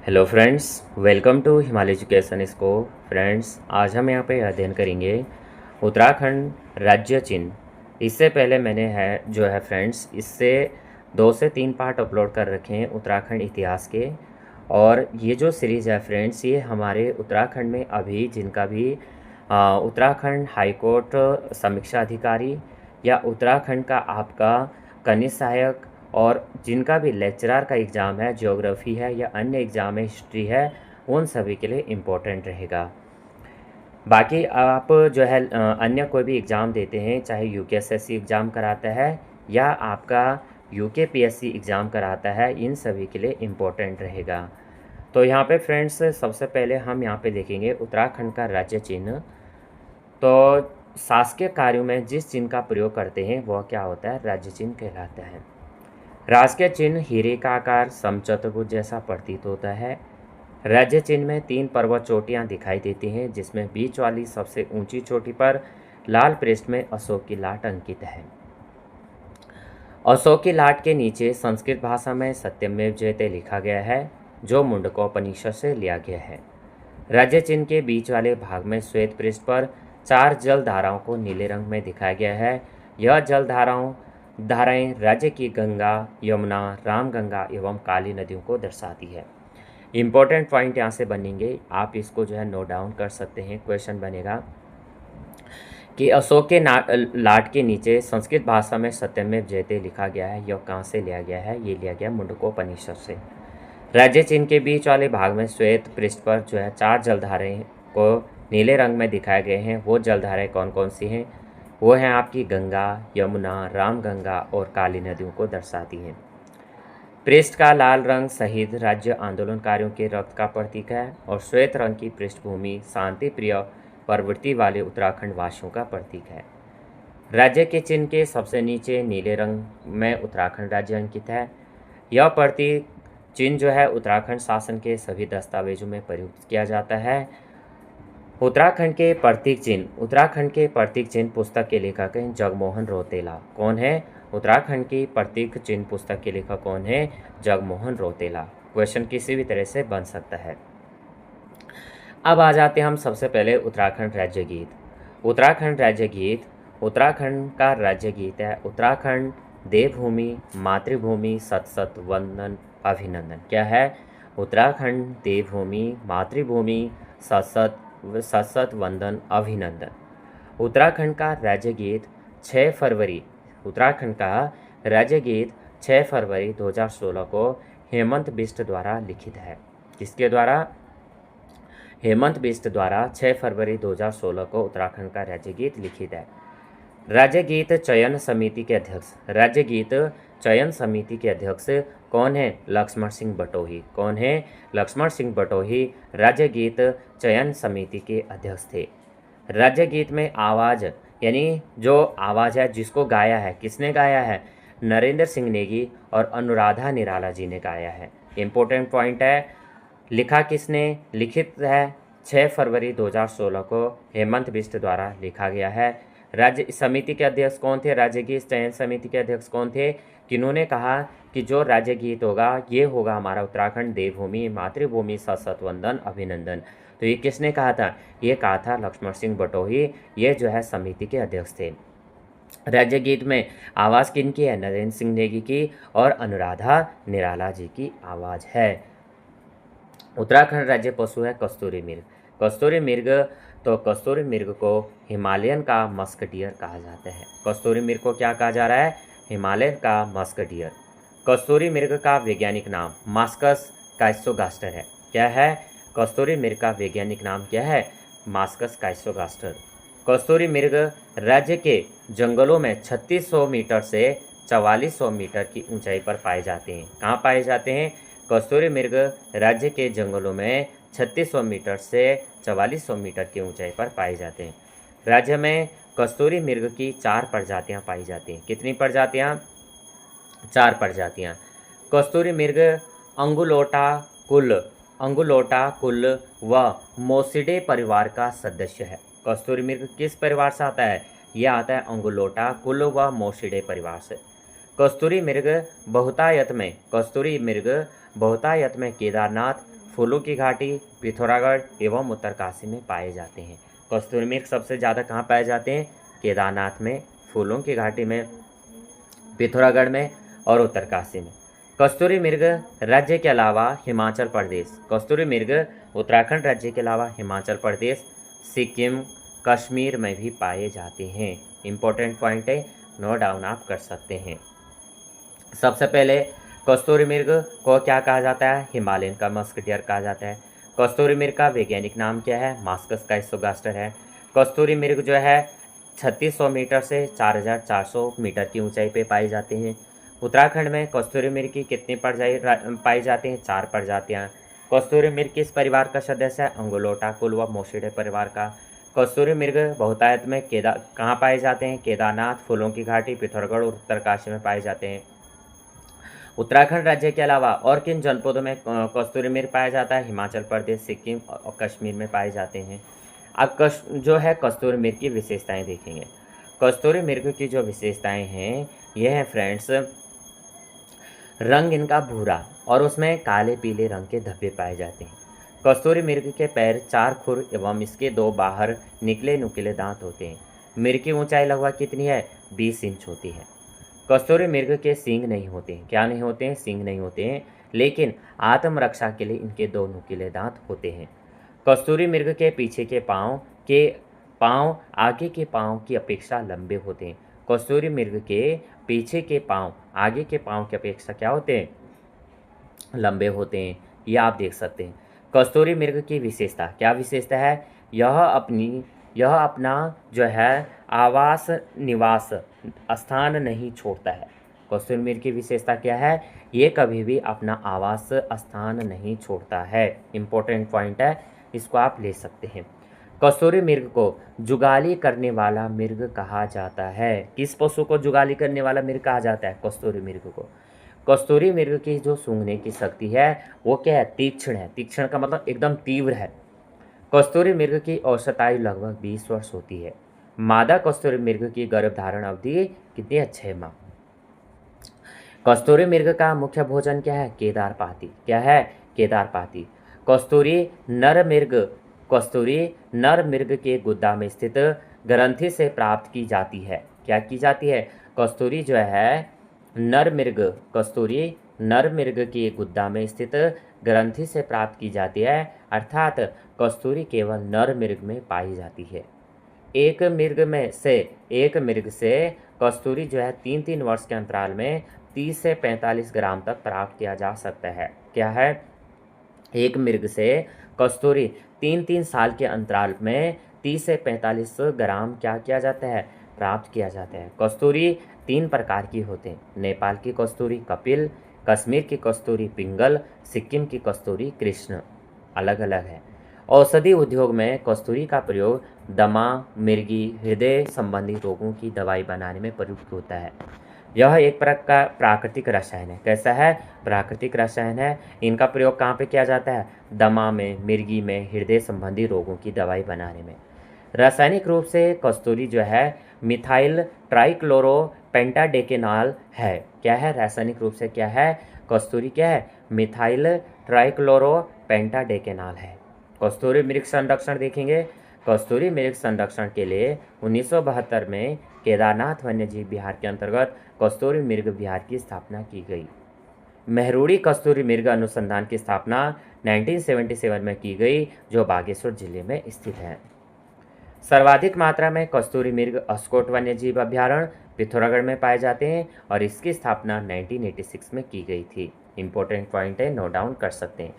Hello friends, welcome to Himalaya education scope. Friends, आज हम यहाँ पे अध्ययन करेंगे उत्तराखंड राज्य चिन्ह। इससे पहले मैंने जो है फ्रेंड्स, इससे 2 से 3 पार्ट अपलोड कर रखे हैं उत्तराखंड इतिहास के। और ये जो सीरीज़ है फ्रेंड्स, ये हमारे उत्तराखंड में अभी जिनका भी उत्तराखंड हाई कोर्ट समीक्षा अधिकारी या उत्तराखंड का आपका कनिष्ठ सहायक और जिनका भी लेक्चरर का एग्ज़ाम है, ज्योग्राफी है या अन्य एग्ज़ाम है, हिस्ट्री है, उन सभी के लिए इम्पोर्टेंट रहेगा। बाकी आप जो है अन्य कोई भी एग्ज़ाम देते हैं, चाहे यूकेएसएससी एग्ज़ाम कराता है या आपका यूकेपीएससी एग्ज़ाम कराता है, इन सभी के लिए इम्पोर्टेंट रहेगा। तो यहाँ पे फ्रेंड्स, सबसे पहले हम यहाँ पे देखेंगे उत्तराखंड का राज्य चिन्ह। तो शासकीय कार्यों में जिस चिन्ह का प्रयोग करते हैं वह क्या होता है? राज्य चिन्ह कहलाता है। राजकीय चिन्ह हीरे का आकार समचतुर्भुज जैसा प्रतीत होता है। राज्य चिन्ह में 3 पर्वत चोटियां दिखाई देती हैं, जिसमें बीच वाली सबसे ऊंची चोटी पर लाल पृष्ठ में अशोक की लाट अंकित है। अशोक की लाट के नीचे संस्कृत भाषा में सत्यमेव जयते लिखा गया है, जो मुंडकोपनिषद से लिया गया है। राज्य चिन्ह के बीच वाले भाग में श्वेत पृष्ठ पर 4 जल धाराओं को नीले रंग में दिखाया गया है। यह जल धाराएं राज्य की गंगा, यमुना, रामगंगा एवं काली नदियों को दर्शाती है। इम्पोर्टेंट पॉइंट यहाँ से बनेंगे, आप इसको जो है नोट डाउन कर सकते हैं। क्वेश्चन बनेगा कि अशोक के लाट के नीचे संस्कृत भाषा में सत्यमेव जयते लिखा गया है, यह कहाँ से लिया गया है? ये लिया गया मुंडकोपनिषद से। राज्य चिन्ह के बीच वाले भाग में श्वेत पृष्ठ पर जो है 4 जलधाराएं को नीले रंग में दिखाए गए हैं। वो जलधाराएं कौन कौन सी हैं? वो हैं आपकी गंगा, यमुना, रामगंगा और काली नदियों को दर्शाती हैं। पृष्ठ का लाल रंग शहीद राज्य आंदोलनकारियों के रक्त का प्रतीक है और श्वेत रंग की पृष्ठभूमि शांति प्रिय प्रवृत्ति वाले उत्तराखंड वासियों का प्रतीक है। राज्य के चिन्ह के सबसे नीचे नीले रंग में उत्तराखंड राज्य अंकित है। यह प्रतीक चिन्ह जो है उत्तराखंड शासन के सभी दस्तावेजों में प्रयुक्त किया जाता है। उत्तराखंड के प्रतीक चिन्ह पुस्तक के लेखक हैं जगमोहन रौतेला। कौन है? उत्तराखंड की प्रतीक चिन्ह पुस्तक के लेखक कौन है? जगमोहन रौतेला। क्वेश्चन किसी भी तरह से बन सकता है। अब आ जाते हैं हम सबसे पहले उत्तराखंड राज्य गीत। उत्तराखंड राज्य गीत उत्तराखंड का राज्य गीत है। उत्तराखंड देवभूमि मातृभूमि सत सत वंदन अभिनंदन। क्या है? उत्तराखंड देवभूमि मातृभूमि सत सत वंदन अभिनंदन। उत्तराखंड का राज्य गीत 6 फरवरी उत्तराखंड का राज्य गीत 6 फरवरी 2016 को हेमंत बिष्ट द्वारा लिखित है। किसके द्वारा? हेमंत बिष्ट द्वारा 6 फरवरी 2016 को उत्तराखंड का राज्य गीत लिखित है। राज्य गीत चयन समिति के अध्यक्ष कौन है? लक्ष्मण सिंह बटोही। कौन है? लक्ष्मण सिंह बटोही राज्य गीत चयन समिति के अध्यक्ष थे। राज्य गीत में आवाज़, यानी जो आवाज़ है जिसको गाया है, किसने गाया है? नरेंद्र सिंह नेगी और अनुराधा निराला जी ने गाया है। इम्पोर्टेंट पॉइंट है, लिखा किसने? लिखित है 6 फरवरी 2016 को हेमंत बिष्ट द्वारा लिखा गया है। राज्य समिति के अध्यक्ष कौन थे? राज्य गीत चयन समिति के अध्यक्ष कौन थे? किन्होंने कहा कि जो राज्य गीत होगा ये होगा हमारा उत्तराखंड देवभूमि मातृभूमि सत सत वंदन अभिनंदन। तो ये किसने कहा था? ये कहा था लक्ष्मण सिंह बटोही। ये जो है समिति के अध्यक्ष थे। राज्य गीत में आवाज़ किनकी है? नरेंद्र सिंह नेगी की और अनुराधा निराला जी की आवाज़ है। उत्तराखंड राज्य पशु है कस्तूरी मृग। कस्तूरी मृग, तो कस्तूरी मृग को हिमालयन का मस्क डियर कहा जाता है। कस्तूरी मृग को क्या कहा जा रहा है? हिमालयन का मस्क डियर। कस्तूरी मृग का वैज्ञानिक नाम मास्कस काइसोगास्टर है। क्या है? कस्तूरी मृग का वैज्ञानिक नाम क्या है? मास्कस काइसोगास्टर। कस्तूरी मृग राज्य के जंगलों में 3600 मीटर से 4400 मीटर की ऊंचाई पर पाए जाते हैं। कहाँ पाए जाते हैं? कस्तूरी मृग राज्य के जंगलों में 3600 मीटर से 4400 मीटर की ऊंचाई पर पाए जाते हैं। राज्य में कस्तूरी मृग की 4 प्रजातियां पाई जाती हैं। कितनी प्रजातियां? 4 प्रजातियां। कस्तूरी मृग अंगुलोटा कुल व मोसिडे परिवार का सदस्य है। कस्तूरी मृग किस परिवार से आता है? यह आता है अंगुलोटा कुल व मोसिडे परिवार से। कस्तूरी मृग बहुतायत में केदारनाथ, फूलों की घाटी, पिथौरागढ़ एवं उत्तरकाशी में पाए जाते हैं। कस्तूरी मृग सबसे ज़्यादा कहाँ पाए जाते हैं? केदारनाथ में, फूलों की घाटी में, पिथौरागढ़ में और उत्तरकाशी में। कस्तूरी मृग राज्य के अलावा हिमाचल प्रदेश, कस्तूरी मृग उत्तराखंड राज्य के अलावा हिमाचल प्रदेश, सिक्किम, कश्मीर में भी पाए जाते हैं। इम्पोर्टेंट पॉइंट है, नोट डाउन आप कर सकते हैं। सबसे पहले कस्तूरी मृग को क्या कहा जाता है? हिमालयन का मस्क डियर कहा जाता है। कस्तूरी मृग का वैज्ञानिक नाम क्या है? मास्कस काइसोगास्टर है। कस्तूरी मृग जो है 3600 मीटर से 4400 मीटर की ऊंचाई पे पाए जाते हैं। उत्तराखंड में कस्तूरी मृग की कितनी प्रजाति पाई जाती हैं? 4 प्रजातियाँ। कस्तूरी मृग किस परिवार का सदस्य है? अंगुलोटा कुल व मोशिडे परिवार का। कस्तूरी मृग बहुतायत में कहाँ पाए जाते हैं? केदारनाथ, फूलों की घाटी, पिथौरागढ़ और उत्तरकाशी में पाए जाते हैं। उत्तराखंड राज्य के अलावा और किन जनपदों में कस्तूरी मृग पाया जाता है? हिमाचल प्रदेश, सिक्किम और कश्मीर में पाए जाते हैं। अब जो है कस्तूरी मृग की विशेषताएं देखेंगे। कस्तूरी मृग की जो विशेषताएं हैं ये हैं फ्रेंड्स, रंग इनका भूरा और उसमें काले पीले रंग के धब्बे पाए जाते हैं। कस्तूरी मृग के पैर 4 खुर एवं इसके 2 बाहर निकले नुकीले दांत होते हैं। मृग की ऊंचाई लगभग कितनी है? 20 इंच होती है। कस्तूरी मृग के सींग नहीं होते हैं। क्या नहीं होते हैं? सींग नहीं होते हैं, लेकिन आत्मरक्षा के लिए इनके 2 नुकीले दांत होते हैं। कस्तूरी मृग के पीछे के पाँव आगे के पाँव की अपेक्षा लंबे होते हैं। कस्तूरी मृग के पीछे के पाँव आगे के पाँव की अपेक्षा क्या होते हैं? लंबे होते हैं। ये आप देख सकते हैं। कस्तूरी मृग की विशेषता, क्या विशेषता है? यह अपना जो है आवास निवास स्थान नहीं छोड़ता है। कस्तूरी मृग की विशेषता क्या है? ये कभी भी अपना आवास स्थान नहीं छोड़ता है। इम्पोर्टेंट पॉइंट है, इसको आप ले सकते हैं। कस्तूरी मृग को जुगाली करने वाला मृग कहा जाता है। किस पशु को जुगाली करने वाला मृग कहा जाता है? कस्तूरी मृग को। कस्तूरी मृग की जो सूंघने की शक्ति है वो क्या है? तीक्ष्ण है। तीक्ष्ण का मतलब एकदम तीव्र है। कस्तूरी मृग की औसत आयु लगभग 20 वर्ष होती है। मादा कस्तूरी मृग की गर्भधारण अवधि कितनी है? 6 माह। कस्तूरी मृग का मुख्य भोजन क्या है? केदारपाती। क्या है? केदारपाती। कस्तूरी नर मृग के गुद्दा में स्थित ग्रंथि से प्राप्त की जाती है। क्या की जाती है? कस्तूरी जो है कस्तूरी नर मृग के गुद्दा में स्थित ग्रंथि से प्राप्त की जाती है, अर्थात कस्तूरी केवल नर मृग में पाई जाती है। एक मृग से कस्तूरी जो है 3-3 वर्ष के अंतराल में 30 से 45 ग्राम तक प्राप्त किया जा सकता है। क्या है? एक मृग से कस्तूरी 3-3 साल के अंतराल में 30 से 45 ग्राम क्या किया जाता है? प्राप्त किया जाता है। कस्तूरी 3 प्रकार की होते हैं। नेपाल की कस्तूरी कपिल, कश्मीर की कस्तूरी पिंगल, सिक्किम की कस्तूरी कृष्ण। अलग अलग है। औषधि उद्योग में कस्तूरी का प्रयोग दमा, मिर्गी, हृदय संबंधी रोगों की दवाई बनाने में प्रयुक्त होता है। यह एक प्रकार प्राकृतिक रसायन है। कैसा है? प्राकृतिक रसायन है। इनका प्रयोग कहाँ पे किया जाता है? दमा में, मिर्गी में, हृदय संबंधी रोगों की दवाई बनाने में। रासायनिक रूप से कस्तूरी जो है मिथाइल ट्राइक्लोरोपेंटाडेकेनाल है। क्या है? रासायनिक रूप से क्या है? कस्तूरी क्या है? मिथाइल ट्राइक्लोरोपेंटाडेकेनाल है। कस्तूरी मृग संरक्षण देखेंगे। कस्तूरी मृग संरक्षण के लिए 1972 में केदारनाथ वन्यजीव विहार के अंतर्गत कस्तूरी मृग विहार की स्थापना की गई। मेहरुड़ी कस्तूरी मृग अनुसंधान की स्थापना 1977 में की गई, जो बागेश्वर जिले में स्थित है। सर्वाधिक मात्रा में कस्तूरी मृग अस्कोट वन्यजीव अभ्यारण्य पिथौरागढ़ में पाए जाते हैं और इसकी स्थापना 1986 में की गई थी। इंपॉर्टेंट पॉइंट है, नोट डाउन कर सकते हैं।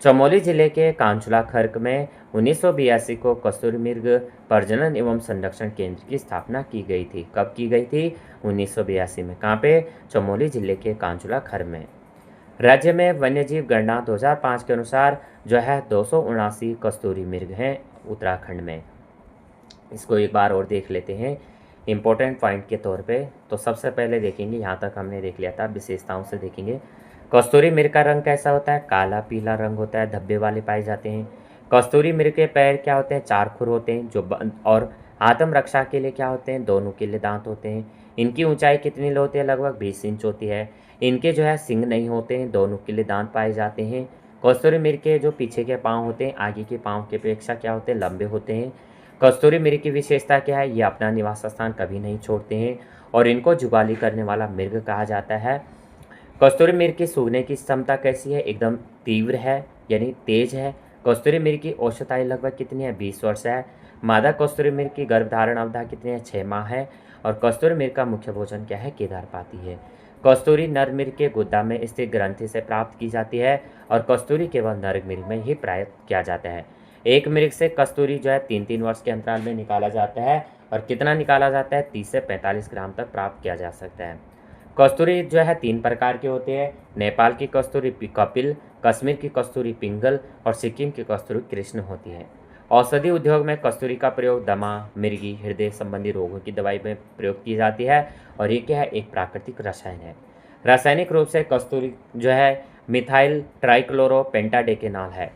चमोली जिले के कांचुला खर्क में 1982 को कस्तूरी मृग प्रजनन एवं संरक्षण केंद्र की स्थापना की गई थी। कब की गई थी? 1982 में। कहाँ पे? चमोली जिले के कांचुला खर्क में। राज्य में वन्यजीव गणना 2005 के अनुसार जो है 279 कस्तूरी मृग हैं उत्तराखंड में। इसको एक बार और देख लेते हैं इम्पोर्टेंट पॉइंट के तौर पे। तो सबसे पहले देखेंगे, यहाँ तक हमने देख लिया था, विशेषताओं से देखेंगे। कस्तूरी मृग का रंग कैसा होता है? काला पीला रंग होता है, धब्बे वाले पाए जाते हैं। कस्तूरी मृग के पैर क्या होते हैं? 4 खुर होते हैं और आत्मरक्षा के लिए क्या होते हैं? 2 नुकीले दांत होते हैं। इनकी ऊंचाई कितनी होती है? लगभग 20 इंच होती है। इनके जो है सींग नहीं होते हैं, 2 नुकीले दांत पाए जाते हैं। कस्तूरी मिर्ग के जो पीछे के पाँव होते हैं आगे के पाँव की अपेक्षा क्या होते हैं, लंबे होते हैं। कस्तूरी मिर्ग की विशेषता क्या है, ये अपना निवास स्थान कभी नहीं छोड़ते हैं और इनको जुगाली करने वाला मिर्ग कहा जाता है। कस्तूरी मिर्ग की सूंघने की क्षमता कैसी है, एकदम तीव्र है यानी तेज है। कस्तूरी मिर्ग की औसत आयु लगभग कितनी है, 20 वर्ष है। मादा कस्तूरी मिर्ग की गर्भधारण अवधि कितनी है, 6 माह है। और कस्तूरी मिर्ग का मुख्य भोजन क्या है, केदारपाती है। कस्तूरी नर मिर्ग के गुदा में स्थित ग्रंथि से प्राप्त की जाती है और कस्तूरी केवल नर मिर्ग में ही प्राप्त किया जाता है। एक मिर्ग से कस्तूरी जो है 3-3 वर्ष के अंतराल में निकाला जाता है और कितना निकाला जाता है, 30 से 45 ग्राम तक प्राप्त किया जा सकता है। कस्तूरी जो है 3 प्रकार के होते हैं, नेपाल की कस्तूरी कपिल, कश्मीर की कस्तूरी पिंगल और सिक्किम की कस्तूरी कृष्ण होती है। औषधि उद्योग में कस्तूरी का प्रयोग दमा, मिर्गी, हृदय संबंधी रोगों की दवाई में प्रयोग की जाती है और ये क्या है, एक प्राकृतिक रसायन है। रासायनिक रूप से कस्तूरी जो है मिथाइल ट्राइक्लोरोपेंटाडेकेनॉल है।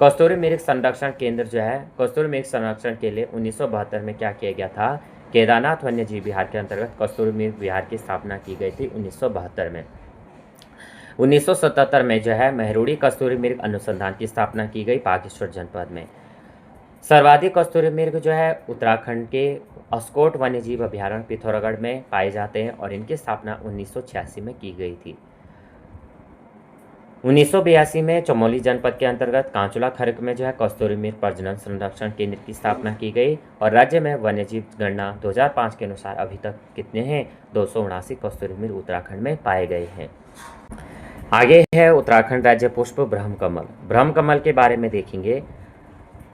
कस्तूरी मृग संरक्षण केंद्र जो है, कस्तूरी मृग संरक्षण के लिए 1972 में क्या किया गया था, केदारनाथ वन्यजीव विहार के अंतर्गत कस्तूरी मृग विहार की स्थापना की गई थी 1972 में। 1977 में जो है मेहरुड़ी कस्तूरी मृग अनुसंधान की स्थापना की गई बागेश्वर जनपद में। सर्वाधिक कस्तूरी मृग जो है उत्तराखंड के अस्कोट वन्यजीव अभयारण्य पिथौरागढ़ में पाए जाते हैं और इनकी स्थापना 1986 में की गई थी। 1982 में चमोली जनपद के अंतर्गत कांचुला खर्क में जो है कस्तूरी मृग प्रजनन संरक्षण केंद्र की स्थापना की गई और राज्य में वन्यजीव गणना 2005 के अनुसार अभी तक कितने हैं, 279 कस्तूरी मृग उत्तराखंड में पाए गए हैं। आगे है उत्तराखंड राज्य पुष्प ब्रह्मकमल। ब्रह्मकमल के बारे में देखेंगे।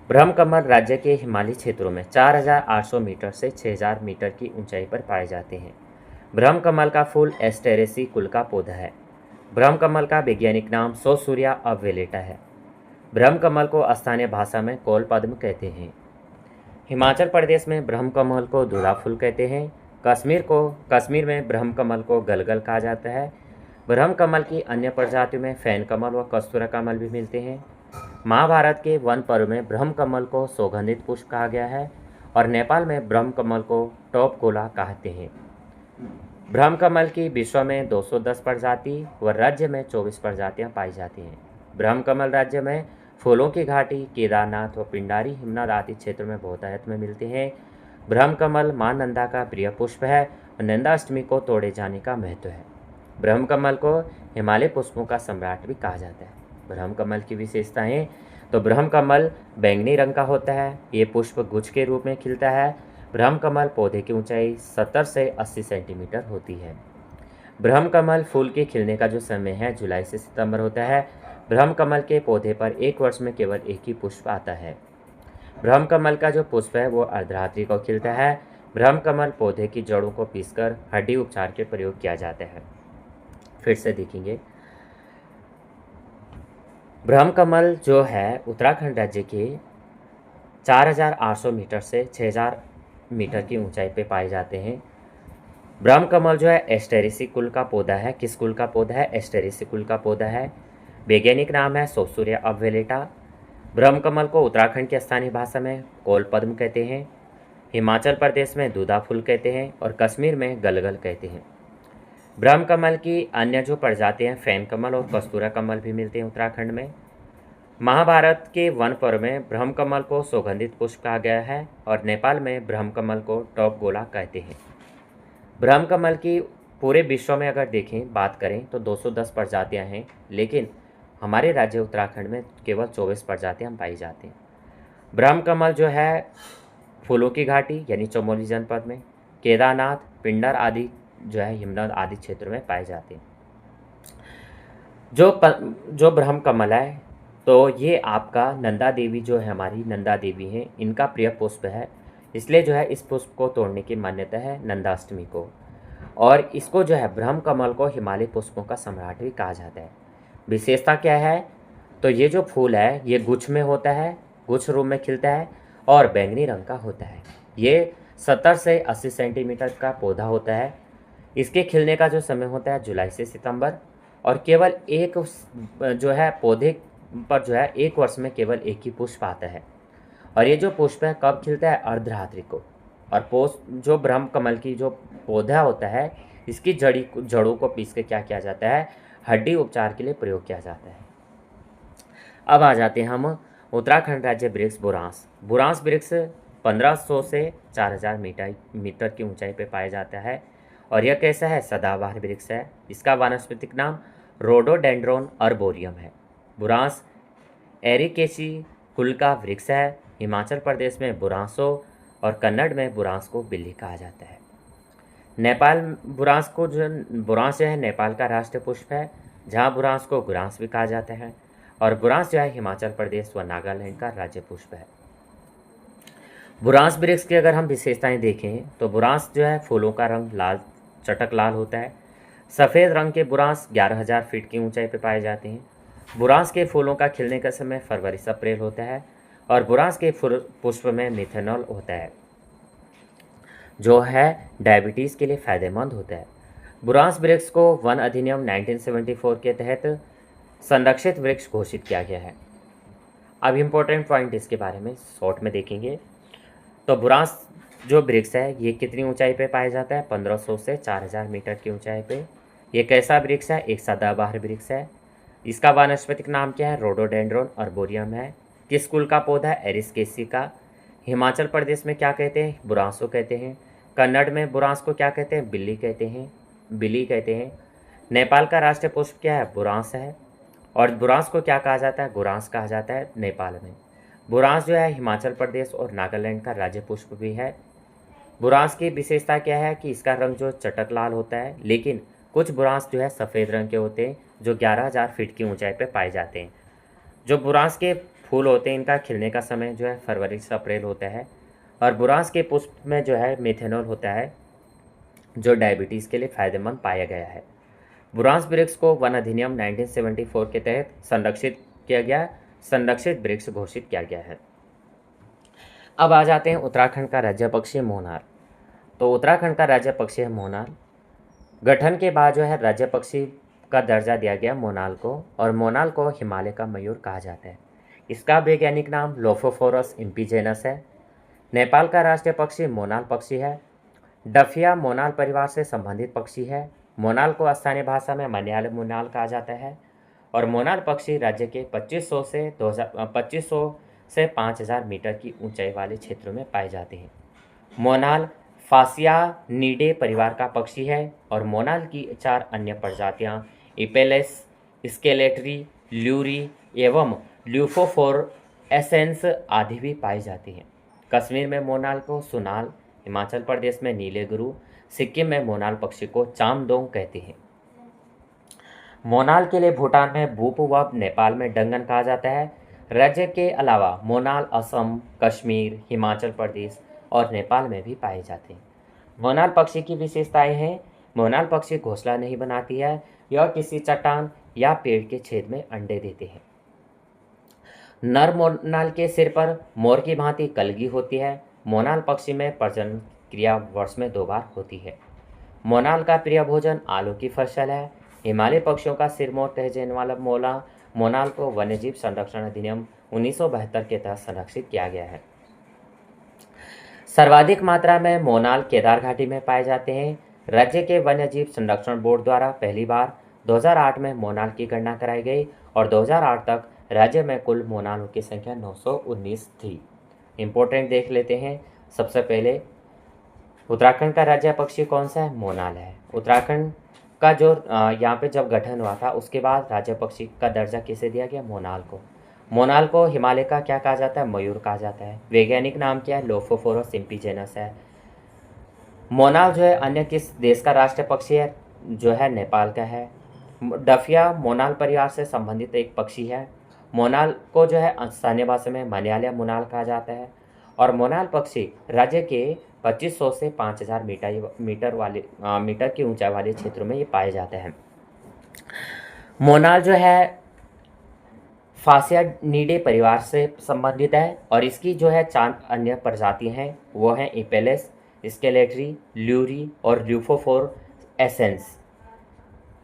ब्रह्मकमल राज्य के हिमालयी क्षेत्रों में 4800 मीटर से 6000 मीटर की ऊंचाई पर पाए जाते हैं। ब्रह्मकमल का फूल एस्टेरेसी कुल का पौधा है। ब्रह्मकमल का वैज्ञानिक नाम सोसूरिया अबवेलेटा है। ब्रह्मकमल को स्थानीय भाषा में कोल पद्म कहते हैं। हिमाचल प्रदेश में ब्रह्मकमल को दूल्हा फूल कहते हैं। कश्मीर में ब्रह्मकमल को गलगल कहा जाता है। ब्रह्मकमल की अन्य प्रजातियों में फैन कमल व कस्तूरा कमल भी मिलते हैं। महाभारत के वन पर्व में ब्रह्मकमल को सौगंधित पुष्प कहा गया है और नेपाल में ब्रह्मकमल को टॉप गोला कहते हैं। ब्रह्मकमल की विश्व में 210 प्रजाति व राज्य में 24 प्रजातियां पाई जाती हैं। ब्रह्मकमल राज्य में फूलों की घाटी केदारनाथ व पिंडारी हिमनाद आदि क्षेत्र में बहुतायत में मिलते हैं। ब्रह्मकमल मां नंदा का प्रिय पुष्प है और नंदाष्टमी को तोड़े जाने का महत्व है। ब्रह्मकमल को हिमालय पुष्पों का सम्राट भी कहा जाता है। ब्रह्मकमल की विशेषताएं, तो ब्रह्मकमल बैंगनी रंग का होता है। ये पुष्प गुच्छ के रूप में खिलता है। ब्रह्मकमल पौधे की ऊंचाई 70 से 80 सेंटीमीटर होती है। ब्रह्मकमल फूल के खिलने का जो समय है जुलाई से सितंबर होता है। ब्रह्मकमल के पौधे पर एक वर्ष में केवल एक ही पुष्प आता है। ब्रह्मकमल का जो पुष्प है वो अर्धरात्रि को खिलता है। ब्रह्मकमल पौधे की जड़ों को पीसकर हड्डी उपचार के प्रयोग किया जाता है। फिर से देखेंगे, ब्रह्मकमल जो है उत्तराखंड राज्य के 4800 मीटर से 6000 मीटर की ऊंचाई पे पाए जाते हैं। ब्रह्मकमल जो है एस्टेरेसी कुल का पौधा है। किस कुल का पौधा है? एस्टेरेसी कुल का पौधा है। वैज्ञानिक नाम है सोसूरिया अबवेलेटा। ब्रह्मकमल को उत्तराखंड की स्थानीय भाषा में कोल पद्म कहते हैं, हिमाचल प्रदेश में दूधा फूल कहते हैं और कश्मीर में गलगल कहते हैं। ब्रह्मकमल की अन्य जो प्रजातियाँ फैन कमल और कस्तूरा कमल भी मिलते हैं उत्तराखंड में। महाभारत के वन पर्व में ब्रह्मकमल को सौगंधित पुष्प कहा गया है और नेपाल में ब्रह्मकमल को टॉप गोला कहते हैं। ब्रह्मकमल की पूरे विश्व में अगर देखें बात करें तो 210 प्रजातियां हैं, लेकिन हमारे राज्य उत्तराखंड में केवल 24 प्रजातियां पाई जाती हैं। ब्रह्मकमल जो है फूलों की घाटी यानी चमोली जनपद में, केदारनाथ, पिंडर आदि जो है हिमनद आदि क्षेत्रों में पाए जाते हैं। जो ब्रह्मकमल है तो ये आपका नंदा देवी जो है, हमारी नंदा देवी हैं, इनका प्रिय पुष्प है। इसलिए जो है इस पुष्प को तोड़ने की मान्यता है नंदाष्टमी को। और इसको जो है ब्रह्मकमल को हिमालय पुष्पों का सम्राट भी कहा जाता है। विशेषता क्या है? तो ये जो फूल है ये गुच्छ में होता है, गुच्छ रूप में खिलता है और बैंगनी रंग का होता है। ये 70 से 80 सेंटीमीटर का पौधा होता है। इसके खिलने का जो समय होता है जुलाई से सितंबर और केवल एक जो है पौधे पर जो है एक वर्ष में केवल एक ही पुष्प आता है। और ये जो पुष्प है कब खिलता है? अर्धरात्रि को। और जो ब्रह्मकमल की जो पौधा होता है इसकी जड़ों को पीस के क्या किया जाता है? हड्डी उपचार के लिए प्रयोग किया जाता है। अब आ जाते हैं हम उत्तराखंड राज्य वृक्ष बुरांस। बुरांस वृक्ष 1500 से 4000 मीटर की ऊंचाई पर पाया जाता है और यह कैसा है? सदाबहार वृक्ष है। इसका वानस्पतिक नाम रोडोडेंड्रोन अर्बोरियम है। बुरांस एरिकेसी कुल का वृक्ष है। हिमाचल प्रदेश में बुरांसो और कन्नड़ में बुरांस को बिल्ली कहा जाता है। नेपाल बुरांस को जो बुरांस जो है नेपाल का राष्ट्रीय पुष्प है, जहाँ बुरांस को गुरांस भी कहा जाता है। और बुरांस जो है हिमाचल प्रदेश व नागालैंड का राज्य पुष्प है। बुरांस वृक्ष की अगर हम विशेषताएं देखें तो बुरांस जो है फूलों का रंग लाल चटक लाल होता है। सफ़ेद रंग के बुरांस 11,000 फीट की ऊंचाई पर पाए जाते हैं। बुरांस के फूलों का खिलने का समय फरवरी से अप्रैल होता है और बुरांस के पुष्प में मिथेनॉल होता है, जो है डायबिटीज़ के लिए फ़ायदेमंद होता है। बुरांस वृक्ष को वन अधिनियम 1974 के तहत संरक्षित वृक्ष घोषित किया गया है। अब इम्पोर्टेंट पॉइंट इसके बारे में शॉर्ट में देखेंगे। तो बुरांस जो वृक्ष है ये कितनी ऊंचाई पे पाया जाता है? 1500 से 4000 मीटर की ऊंचाई पे। ये कैसा वृक्ष है? एक सदाबहार वृक्ष है। इसका वानस्पतिक नाम क्या है? रोडोडेंड्रोन अर्बोरियम है। किस कुल का पौधा है? एरिस्केसी का। हिमाचल प्रदेश में क्या कहते हैं? बुरांसो कहते हैं। कन्नड़ में बुरांस को क्या कहते हैं? बिल्ली कहते हैं। नेपाल का राष्ट्रीय पुष्प क्या है? बुरांस है। और बुरांस को क्या कहा जाता है? गुरांस कहा जाता है नेपाल में। बुरांस जो है हिमाचल प्रदेश और नागालैंड का राज्य पुष्प भी है। बुरांस की विशेषता क्या है कि इसका रंग जो चटक लाल होता है, लेकिन कुछ बुरांस जो है सफ़ेद रंग के होते हैं, जो 11,000 फीट की ऊंचाई पर पाए जाते हैं। जो बुरांस के फूल होते हैं इनका खिलने का समय जो है फरवरी से अप्रैल होता है और बुरांस के पुष्प में जो है मिथेनॉल होता है, जो डायबिटीज़ के लिए फ़ायदेमंद पाया गया है। बुरांस वृक्ष को वन अधिनियम 1974 के तहत संरक्षित वृक्ष घोषित किया गया है। अब आ जाते हैं उत्तराखंड का राज्य पक्षी मोनाल। तो उत्तराखंड का राज्य पक्षी है मोनाल। गठन के बाद जो है राज्य पक्षी का दर्जा दिया गया मोनाल को, और मोनाल को हिमालय का मयूर कहा जाता है। इसका वैज्ञानिक नाम लोफोफोरस इम्पीजेनस है। नेपाल का राष्ट्रीय पक्षी मोनाल पक्षी है। डफिया मोनाल परिवार से संबंधित पक्षी है। मोनाल को स्थानीय भाषा में मलयालम मोनाल कहा जाता है और मोनाल पक्षी राज्य के 2500 से 5000 मीटर की ऊंचाई वाले क्षेत्रों में पाए जाते हैं। मोनाल फासियानिडे परिवार का पक्षी है और मोनाल की 4 अन्य प्रजातियां इपेलेस, स्केलेटरी, ल्यूरी एवं ल्यूफोफोरएसेंस आदि भी पाई जाती हैं। कश्मीर में मोनाल को सुनाल, हिमाचल प्रदेश में नीले गुरु, सिक्किम में मोनाल पक्षी को चामदोंग कहते हैं। मोनाल के लिए भूटान में बूप व नेपाल में डंगन कहा जाता है। राज्य के अलावा मोनाल असम, कश्मीर, हिमाचल प्रदेश और नेपाल में भी पाए जाते हैं। मोनाल पक्षी की विशेषताएं हैं। मोनाल पक्षी घोंसला नहीं बनाती है, यह किसी चट्टान या पेड़ के छेद में अंडे देते हैं। नर मोनाल के सिर पर मोर की भांति कलगी होती है। मोनाल पक्षी में प्रजनन क्रिया वर्ष में 2 बार होती है। मोनाल का प्रिय भोजन आलू की फसल है। हिमालय पक्षियों का सिरमौर कहे जाने वाला मोनाल को वन्यजीव संरक्षण अधिनियम 1972 के तहत संरक्षित किया गया है। सर्वाधिक मात्रा में मोनाल केदार घाटी में पाए जाते हैं। राज्य के वन्यजीव संरक्षण बोर्ड द्वारा पहली बार 2008 में मोनाल की गणना कराई गई और 2008 तक राज्य में कुल मोनालों की संख्या 919 थी। इम्पोर्टेंट देख लेते हैं। सबसे पहले उत्तराखंड का राज्य पक्षी कौन सा है? मोनाल है। उत्तराखंड का जो यहाँ पे जब गठन हुआ था उसके बाद राज्य पक्षी का दर्जा किसे दिया गया? मोनाल को। मोनाल को हिमालय का क्या कहा जाता है? मयूर कहा जाता है। वैज्ञानिक नाम क्या है? लोफोफोरस इम्पीजेनस है। मोनाल जो है अन्य किस देश का राष्ट्रीय पक्षी है? जो है नेपाल का है। डफिया मोनाल परिवार से संबंधित एक पक्षी है। मोनाल को जो है स्थानीय भाषा में मलयालम मोनाल कहा जाता है और मोनाल पक्षी राज्य के 2500 से 5000 मीटर की ऊंचाई वाले क्षेत्रों में ये पाए जाते हैं। मोनाल जो है फासियानिडे परिवार से संबंधित है और इसकी जो है 4 अन्य प्रजाति हैं, वो हैं इपेलेस, स्केलेटरी, ल्यूरी और ल्यूफोफोरएसेंस।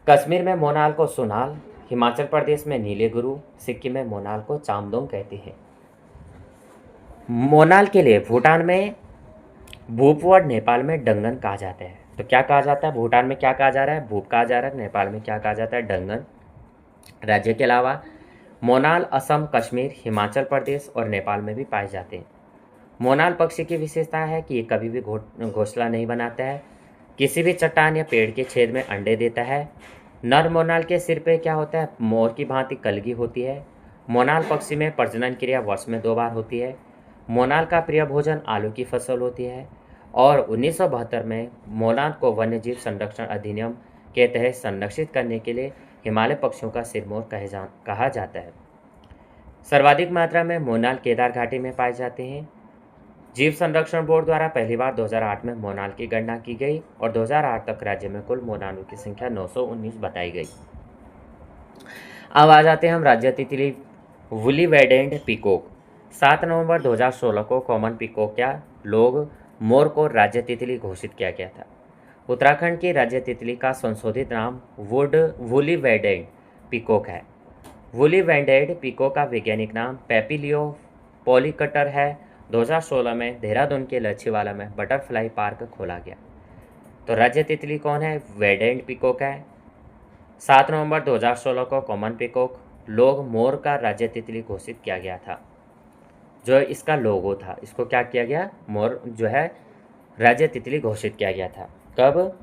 कश्मीर में मोनाल को सुनाल, हिमाचल प्रदेश में नीले गुरु, सिक्किम में मोनाल को चामदोंग कहते हैं। मोनाल के लिए भूटान में भूप व नेपाल में डंगन कहा जाता है। तो क्या कहा जाता है? भूटान में क्या कहा जा रहा है? भूप कहा जा रहा है। नेपाल में क्या कहा जाता है? डंगन। राज्य के अलावा मोनाल असम, कश्मीर, हिमाचल प्रदेश और नेपाल में भी पाए जाते हैं। मोनाल पक्षी की विशेषता है कि ये कभी भी घोंसला नहीं बनाता है, किसी भी चट्टान या पेड़ के छेद में अंडे देता है। नर मोनाल के सिर पे क्या होता है, मोर की भांति कलगी होती है। मोनाल पक्षी में प्रजनन क्रिया वर्ष में 2 बार होती है। मोनाल का प्रिय भोजन आलू की फसल होती है और 1972 में मोनाल को वन्यजीव संरक्षण अधिनियम के तहत संरक्षित करने के लिए हिमालय पक्षियों का सिरमौर कहा जाता है। सर्वाधिक मात्रा में मोनाल केदार घाटी में पाए जाते हैं। जीव संरक्षण बोर्ड द्वारा पहली बार 2008 में मोनाल की गणना की गई और 2008 तक राज्य में कुल मोनालों की संख्या 919 बताई गई। अब आ जाते हैं हम राज्य तितली वुली वेडेंड पीकॉक। 7 नवंबर 2016 को कॉमन पीकॉक या लोग मोर को राज्य तितली घोषित किया गया था। उत्तराखंड की राज्य तितली का संशोधित नाम वुली वेडेंड पीकॉक है। वुली वेडेंड पीकॉक का वैज्ञानिक नाम पेपिलियो पॉलीकटर है। 2016 में देहरादून के लच्छीवाला में बटरफ्लाई पार्क खोला गया। तो राज्य तितली कौन है, वेडेंड पीकॉक है। 7 नवंबर 2016 को कॉमन पीकॉक लोग मोर का राज्य तितली घोषित किया गया था। जो इसका लोगो था, इसको क्या किया गया, मोर जो है राज्य तितली घोषित किया गया था। कब,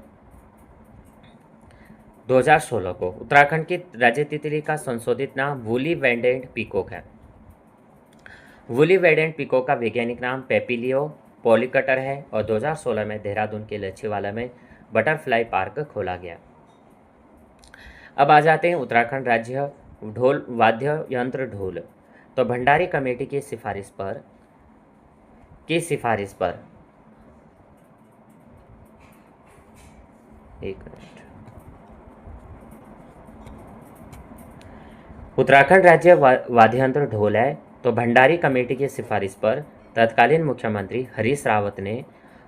2016 को। उत्तराखंड की राज्य तितली का संशोधित नाम वुली वेडेंड पीकॉक है। वुली वेडेंड पीकॉक का वैज्ञानिक नाम पेपिलियो पॉलीकटर है और 2016 में देहरादून के लच्छीवाला में बटरफ्लाई पार्क खोला गया। अब आ जाते हैं उत्तराखंड राज्य ढोल वाद्य यंत्र ढोल। तो भंडारी कमेटी की सिफारिश पर एक मिनट, उत्तराखंड राज्य वाद्य यंत्र ढोल है। तो भंडारी कमेटी की सिफारिश पर तत्कालीन मुख्यमंत्री हरीश रावत ने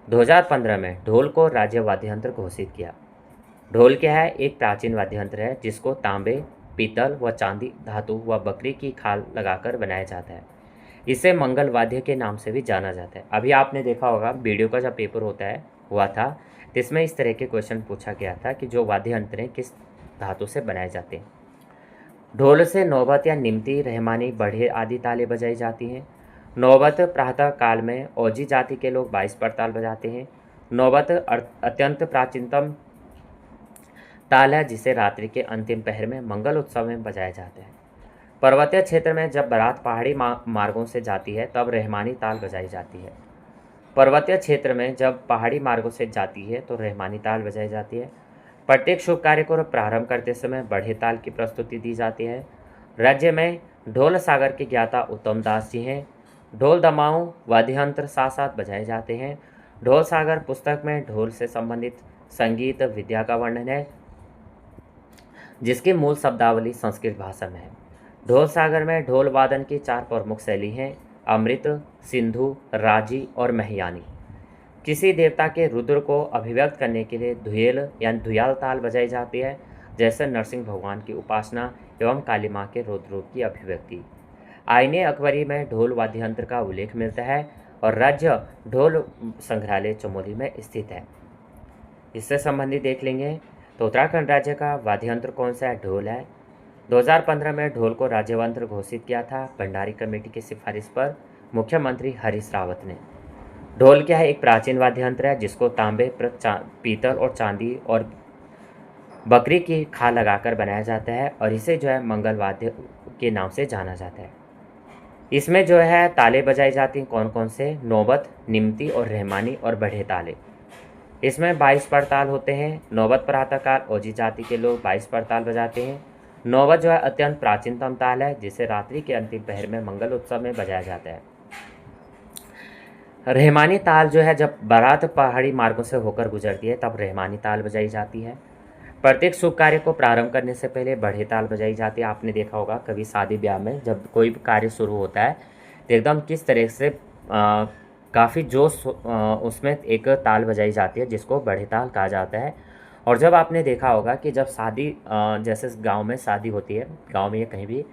2015 में ढोल को राज्य वाद्य यंत्र घोषित किया। ढोल क्या है, एक प्राचीन वाद्य यंत्र है जिसको तांबे, पीतल व चांदी धातु व बकरी की खाल लगाकर बनाया जाता है। इसे मंगल वाद्य के नाम से भी जाना जाता है। अभी आपने देखा होगा वीडियो का जब पेपर हुआ था जिसमें इस तरह के क्वेश्चन पूछा गया था कि जो वाद्य यंत्र हैं किस धातु से बनाए जाते हैं। ढोल से नौबत या निमती, रहमानी, बढ़े आदि तालें बजाई जाती हैं। नौबत प्रातः काल में ओजी जाति के लोग 22 पर ताल बजाते हैं। नौबत अत्यंत प्राचीनतम ताल है जिसे रात्रि के अंतिम पहर में मंगल उत्सव में बजाया जाता है। पर्वतीय क्षेत्र में जब बारात पहाड़ी मार्गों से जाती है तब रहमानी ताल बजाई जाती है। पर्वतीय क्षेत्र में जब पहाड़ी मार्गों से जाती है तो रहमानी ताल बजाई जाती है। प्रत्येक शुभ कार्य को प्रारंभ करते समय बढ़े ताल की प्रस्तुति दी जाती है। राज्य में ढोल सागर के ज्ञाता उत्तम दास जी हैं। ढोल दमाऊ वाद्य यंत्र साथ साथ बजाए जाते हैं। ढोल सागर पुस्तक में ढोल से संबंधित संगीत विद्या का वर्णन है जिसकी मूल शब्दावली संस्कृत भाषा में है। ढोल सागर में ढोल वादन की 4 प्रमुख शैली हैं, अमृत, सिंधु, राजी और महियानी। किसी देवता के रुद्र को अभिव्यक्त करने के लिए धुएल यानी धुयाल ताल बजाई जाती है, जैसे नरसिंह भगवान की उपासना एवं काली माँ के रुद्र रूप की अभिव्यक्ति। आईने अकबरी में ढोल वाद्य यंत्र का उल्लेख मिलता है और राज्य ढोल संग्रहालय चमोली में स्थित है। इससे संबंधित देख लेंगे। तो उत्तराखंड राज्य का वाद्य यंत्र कौन सा है, ढोल है। 2015 में ढोल को राज्य यंत्र घोषित किया था भंडारी कमेटी की सिफारिश पर मुख्यमंत्री हरीश रावत ने। ढोल क्या है, एक प्राचीन वाद्य यंत्र है जिसको तांबे, पीतल और चांदी और बकरी की खाल लगाकर बनाया जाता है और इसे जो है मंगल वाद्य के नाम से जाना जाता है। इसमें जो है ताले बजाई जाती हैं, कौन कौन से, नौबत, निमती और रहमानी और बढ़े ताले। इसमें 22 पर ताल होते हैं। नौबत प्रातःकाल ओजी जाति के लोग 22 पर ताल बजाते हैं। नौबत जो है अत्यंत प्राचीनतम ताल है जिसे रात्रि के अंतिम पहर में मंगल उत्सव में बजाया जाता है। रहमानी ताल जो है जब बारात पहाड़ी मार्गों से होकर गुजरती है तब रहमानी ताल बजाई जाती है। प्रत्येक शुभ कार्य को प्रारंभ करने से पहले बढ़े ताल बजाई जाती है। आपने देखा होगा कभी शादी ब्याह में जब कोई भी कार्य शुरू होता है तो एकदम किस तरह से काफ़ी जोश उसमें एक ताल बजाई जाती है जिसको बढ़े ताल कहा जाता है। और जब आपने देखा होगा कि जब शादी जैसे गांव में शादी होती है, गांव में या कहीं भी,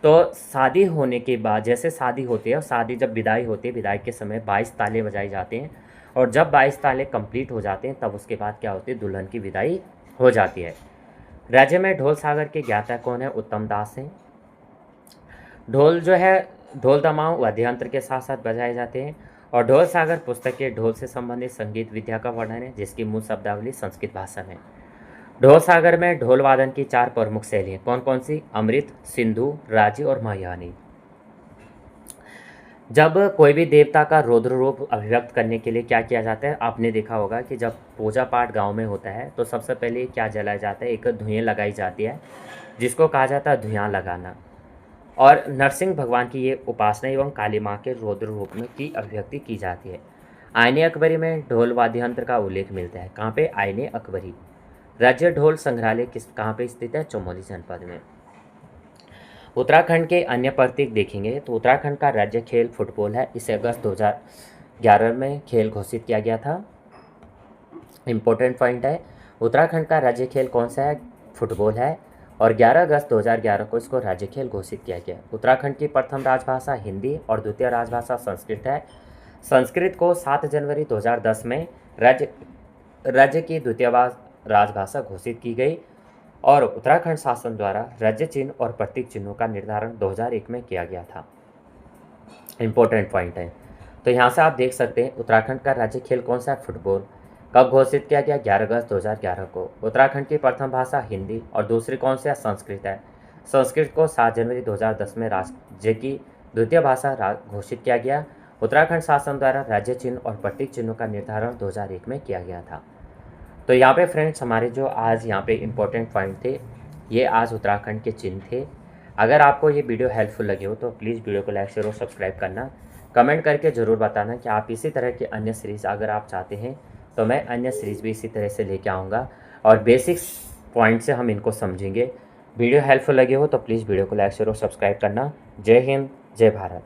तो शादी होने के बाद जैसे शादी होती है और शादी जब विदाई होती है, विदाई के समय 22 ताले बजाए जाते हैं और जब 22 ताले कंप्लीट हो जाते हैं तब उसके बाद क्या होती है, दुल्हन की विदाई हो जाती है। राज्य में ढोल सागर के ज्ञाता कौन है, उत्तम दास हैं। ढोल जो है, ढोल दमाऊ वाद्य यंत्र के साथ साथ बजाए जाते हैं। और ढोल सागर पुस्तक के ढोल से संबंधित संगीत विद्या का वर्णन है, जिसकी मूल शब्दावली संस्कृत भाषा में। ढोल सागर में ढोल वादन की 4 प्रमुख शैली हैं। कौन कौन सी? अमृत, सिंधु, राजी और महायानी। जब कोई भी देवता का रौद्र रूप अभिव्यक्त करने के लिए क्या किया जाता है, आपने देखा होगा कि जब पूजा पाठ गांव में होता है तो सबसे पहले क्या जलाया जाता है, एक धुएं लगाई जाती है, जिसको कहा जाता है धुआं लगाना। और नरसिंह भगवान की ये उपासना एवं काली माँ के रौद्र रूप में की अभिव्यक्ति की जाती है। आईने अकबरी में ढोल वाद्य यंत्र का उल्लेख मिलता है। कहाँ पे? आईने अकबरी। राज्य ढोल संग्रहालय कहाँ पे स्थित है? चमोली जनपद में। उत्तराखंड के अन्य प्रतीक देखेंगे तो उत्तराखंड का राज्य खेल फुटबॉल है। इसे अगस्त 2011 में खेल घोषित किया गया था। इम्पोर्टेंट पॉइंट है, उत्तराखंड का राज्य खेल कौन सा है? फुटबॉल है। और 11 अगस्त 2011 को इसको राज्य खेल घोषित किया गया। उत्तराखंड की प्रथम राजभाषा हिंदी और द्वितीय राजभाषा संस्कृत है। संस्कृत को 7 जनवरी 2010 में राज्य की द्वितीय राजभाषा घोषित की गई। और उत्तराखंड शासन द्वारा राज्य चिन्ह और प्रतीक चिन्हों का निर्धारण 2001 में किया गया था। इम्पोर्टेंट पॉइंट है, तो यहाँ से आप देख सकते हैं उत्तराखंड का राज्य खेल कौन सा है? फुटबॉल। कब घोषित किया गया? 11 अगस्त 2011 को। उत्तराखंड की प्रथम भाषा हिंदी और दूसरी कौन सी है? संस्कृत है। संस्कृत को 7 जनवरी 2010 में राज्य की द्वितीय भाषा घोषित किया गया। उत्तराखंड शासन द्वारा राज्य चिन्ह और प्रतीक चिन्हों का निर्धारण 2001 में किया गया था। तो यहाँ पे फ्रेंड्स हमारे जो आज यहाँ पे इम्पोर्टेंट पॉइंट थे, ये आज उत्तराखंड के चिन्ह थे। अगर आपको ये वीडियो हेल्पफुल लगे हो तो प्लीज़ वीडियो को लाइक शेयर और सब्सक्राइब करना। कमेंट करके ज़रूर बताना कि आप इसी तरह की अन्य सीरीज़ अगर आप चाहते हैं तो मैं अन्य सीरीज़ भी इसी तरह से लेके आऊँगा और बेसिक्स पॉइंट से हम इनको समझेंगे। वीडियो हेल्पफुल लगे हो तो प्लीज़ वीडियो को लाइक शेयर और सब्सक्राइब करना। जय हिंद, जय भारत।